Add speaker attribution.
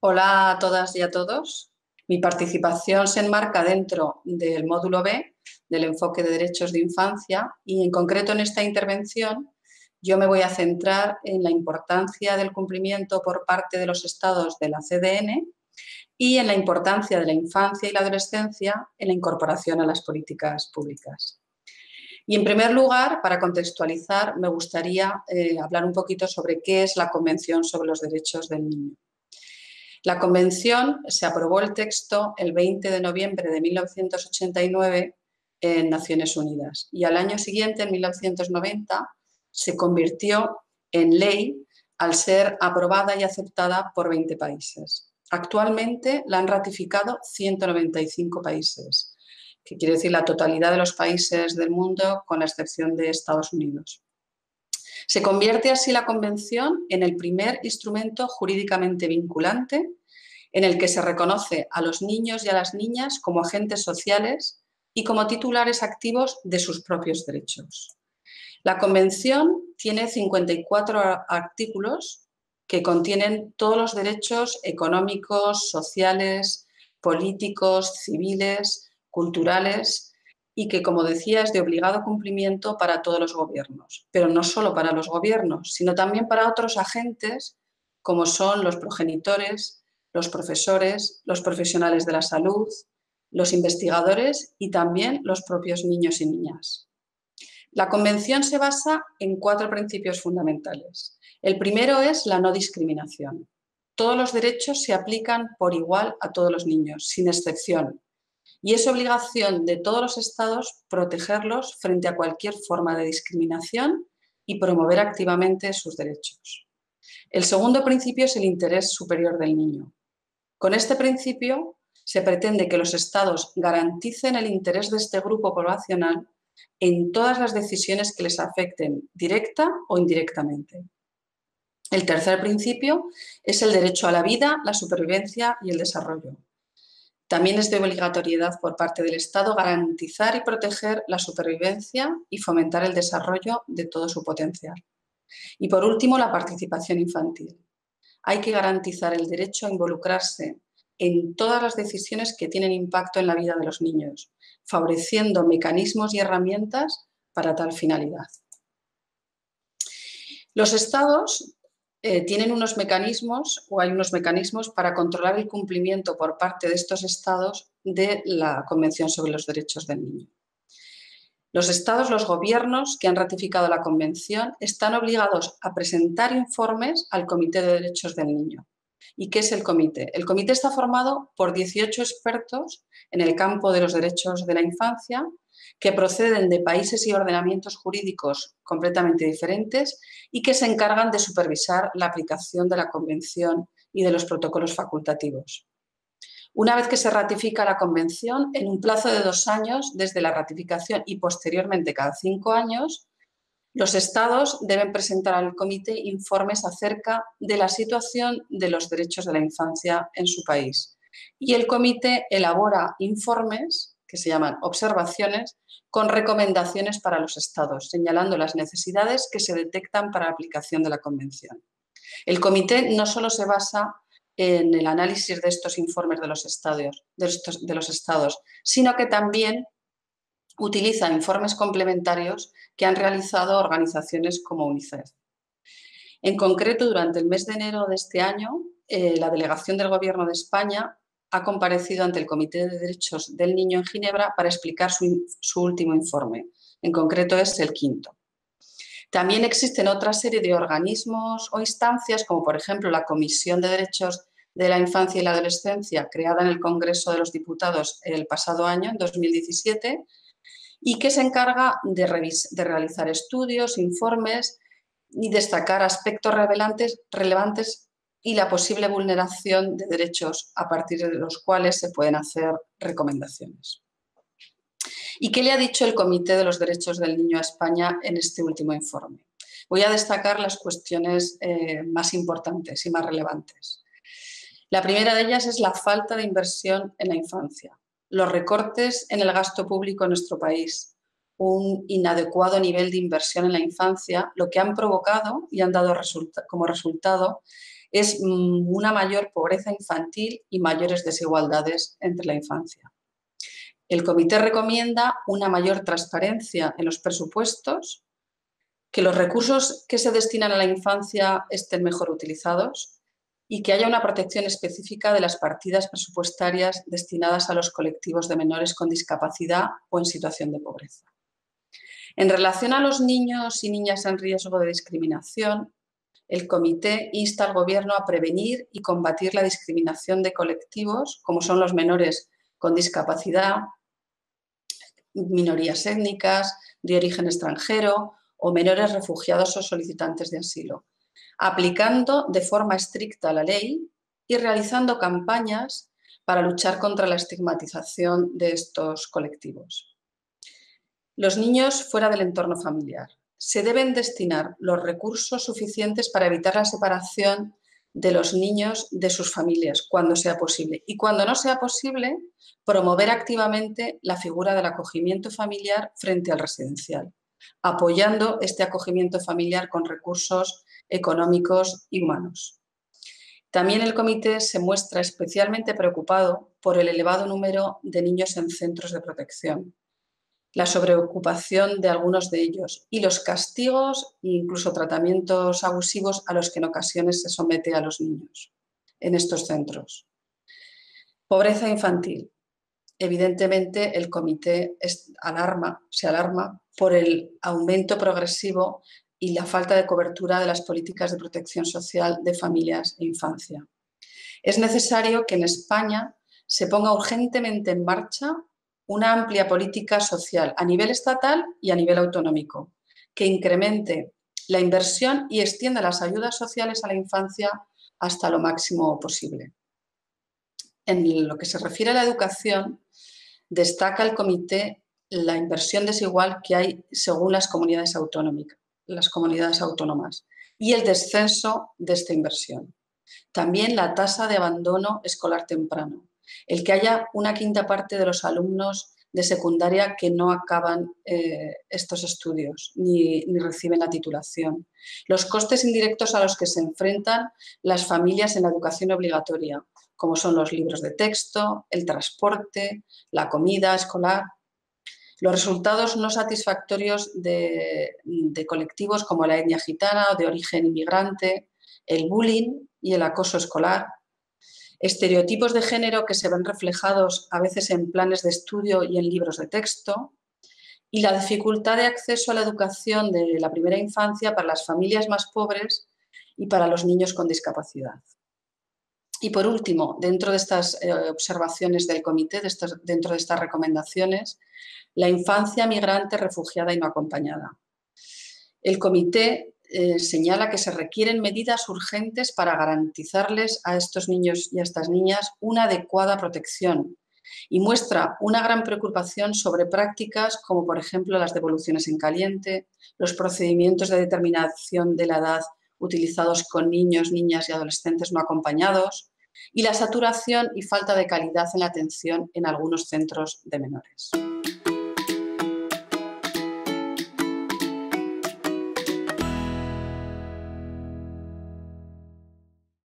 Speaker 1: Hola a todas y a todos. Mi participación se enmarca dentro del módulo B del enfoque de derechos de infancia y en concreto en esta intervención yo me voy a centrar en la importancia del cumplimiento por parte de los Estados de la CDN y en la importancia de la infancia y la adolescencia en la incorporación a las políticas públicas. Y en primer lugar, para contextualizar, me gustaría hablar un poquito sobre qué es la Convención sobre los Derechos del Niño. La Convención se aprobó el texto el 20 de noviembre de 1989 en Naciones Unidas y al año siguiente, en 1990, se convirtió en ley al ser aprobada y aceptada por 20 países. Actualmente la han ratificado 195 países, que quiere decir la totalidad de los países del mundo con la excepción de Estados Unidos. Se convierte así la Convención en el primer instrumento jurídicamente vinculante en el que se reconoce a los niños y a las niñas como agentes sociales y como titulares activos de sus propios derechos. La Convención tiene 54 artículos que contienen todos los derechos económicos, sociales, políticos, civiles, culturales y que, como decía, es de obligado cumplimiento para todos los gobiernos, pero no solo para los gobiernos, sino también para otros agentes como son los progenitores, los profesores, los profesionales de la salud, los investigadores y también los propios niños y niñas. La Convención se basa en 4 principios fundamentales. El primero es la no discriminación. Todos los derechos se aplican por igual a todos los niños, sin excepción, y es obligación de todos los Estados protegerlos frente a cualquier forma de discriminación y promover activamente sus derechos. El segundo principio es el interés superior del niño. Con este principio se pretende que los Estados garanticen el interés de este grupo poblacional en todas las decisiones que les afecten directa o indirectamente. El tercer principio es el derecho a la vida, la supervivencia y el desarrollo. También es de obligatoriedad por parte del Estado garantizar y proteger la supervivencia y fomentar el desarrollo de todo su potencial. Y por último, la participación infantil. Hay que garantizar el derecho a involucrarse en todas las decisiones que tienen impacto en la vida de los niños, favoreciendo mecanismos y herramientas para tal finalidad. Los Estados tienen unos mecanismos o hay unos mecanismos para controlar el cumplimiento por parte de estos Estados de la Convención sobre los Derechos del Niño. Los Estados, los gobiernos que han ratificado la Convención están obligados a presentar informes al Comité de Derechos del Niño. ¿Y qué es el comité? El comité está formado por 18 expertos en el campo de los derechos de la infancia que proceden de países y ordenamientos jurídicos completamente diferentes y que se encargan de supervisar la aplicación de la Convención y de los protocolos facultativos. Una vez que se ratifica la Convención, en un plazo de 2 años desde la ratificación y posteriormente cada 5 años, los Estados deben presentar al Comité informes acerca de la situación de los derechos de la infancia en su país. Y el Comité elabora informes, que se llaman observaciones, con recomendaciones para los Estados, señalando las necesidades que se detectan para la aplicación de la Convención. El Comité no solo se basa en el análisis de estos informes de los Estados, sino que también utiliza informes complementarios que han realizado organizaciones como UNICEF. En concreto, durante el mes de enero de este año, la delegación del Gobierno de España ha comparecido ante el Comité de Derechos del Niño en Ginebra para explicar su último informe. En concreto, es el 5º. También existen otra serie de organismos o instancias, como por ejemplo la Comisión de Derechos de la Infancia y la Adolescencia, creada en el Congreso de los Diputados el pasado año, en 2017, y que se encarga de realizar estudios, informes y destacar aspectos relevantes y la posible vulneración de derechos a partir de los cuales se pueden hacer recomendaciones. ¿Y qué le ha dicho el Comité de los Derechos del Niño a España en este último informe? Voy a destacar las cuestiones más importantes y más relevantes. La primera de ellas es la falta de inversión en la infancia, los recortes en el gasto público en nuestro país, un inadecuado nivel de inversión en la infancia, lo que han provocado y han dado como resultado es una mayor pobreza infantil y mayores desigualdades entre la infancia. El comité recomienda una mayor transparencia en los presupuestos, que los recursos que se destinan a la infancia estén mejor utilizados y que haya una protección específica de las partidas presupuestarias destinadas a los colectivos de menores con discapacidad o en situación de pobreza. En relación a los niños y niñas en riesgo de discriminación, el comité insta al Gobierno a prevenir y combatir la discriminación de colectivos como son los menores con discapacidad, minorías étnicas, de origen extranjero o menores refugiados o solicitantes de asilo, aplicando de forma estricta la ley y realizando campañas para luchar contra la estigmatización de estos colectivos. Los niños fuera del entorno familiar. Se deben destinar los recursos suficientes para evitar la separación de los niños de sus familias cuando sea posible y cuando no sea posible, promover activamente la figura del acogimiento familiar frente al residencial, apoyando este acogimiento familiar con recursos económicos y humanos. También el comité se muestra especialmente preocupado por el elevado número de niños en centros de protección, la sobreocupación de algunos de ellos y los castigos e incluso tratamientos abusivos a los que en ocasiones se somete a los niños en estos centros. Pobreza infantil. Evidentemente, el comité se alarma por el aumento progresivo y la falta de cobertura de las políticas de protección social de familias e infancia. Es necesario que en España se ponga urgentemente en marcha una amplia política social a nivel estatal y a nivel autonómico, que incremente la inversión y extienda las ayudas sociales a la infancia hasta lo máximo posible. En lo que se refiere a la educación, destaca el comité la inversión desigual que hay según las comunidades autónomas y el descenso de esta inversión. También la tasa de abandono escolar temprano, el que haya una quinta parte de los alumnos de secundaria que no acaban estos estudios ni reciben la titulación. Los costes indirectos a los que se enfrentan las familias en la educación obligatoria, como son los libros de texto, el transporte, la comida escolar. Los resultados no satisfactorios de colectivos como la etnia gitana o de origen inmigrante, el bullying y el acoso escolar, estereotipos de género que se ven reflejados a veces en planes de estudio y en libros de texto, y la dificultad de acceso a la educación de la primera infancia para las familias más pobres y para los niños con discapacidad. Y por último, dentro de estas observaciones del comité, dentro de estas recomendaciones, la infancia migrante, refugiada y no acompañada. El comité señala que se requieren medidas urgentes para garantizarles a estos niños y a estas niñas una adecuada protección y muestra una gran preocupación sobre prácticas como, por ejemplo, las devoluciones en caliente, los procedimientos de determinación de la edad utilizados con niños, niñas y adolescentes no acompañados y la saturación y falta de calidad en la atención en algunos centros de menores.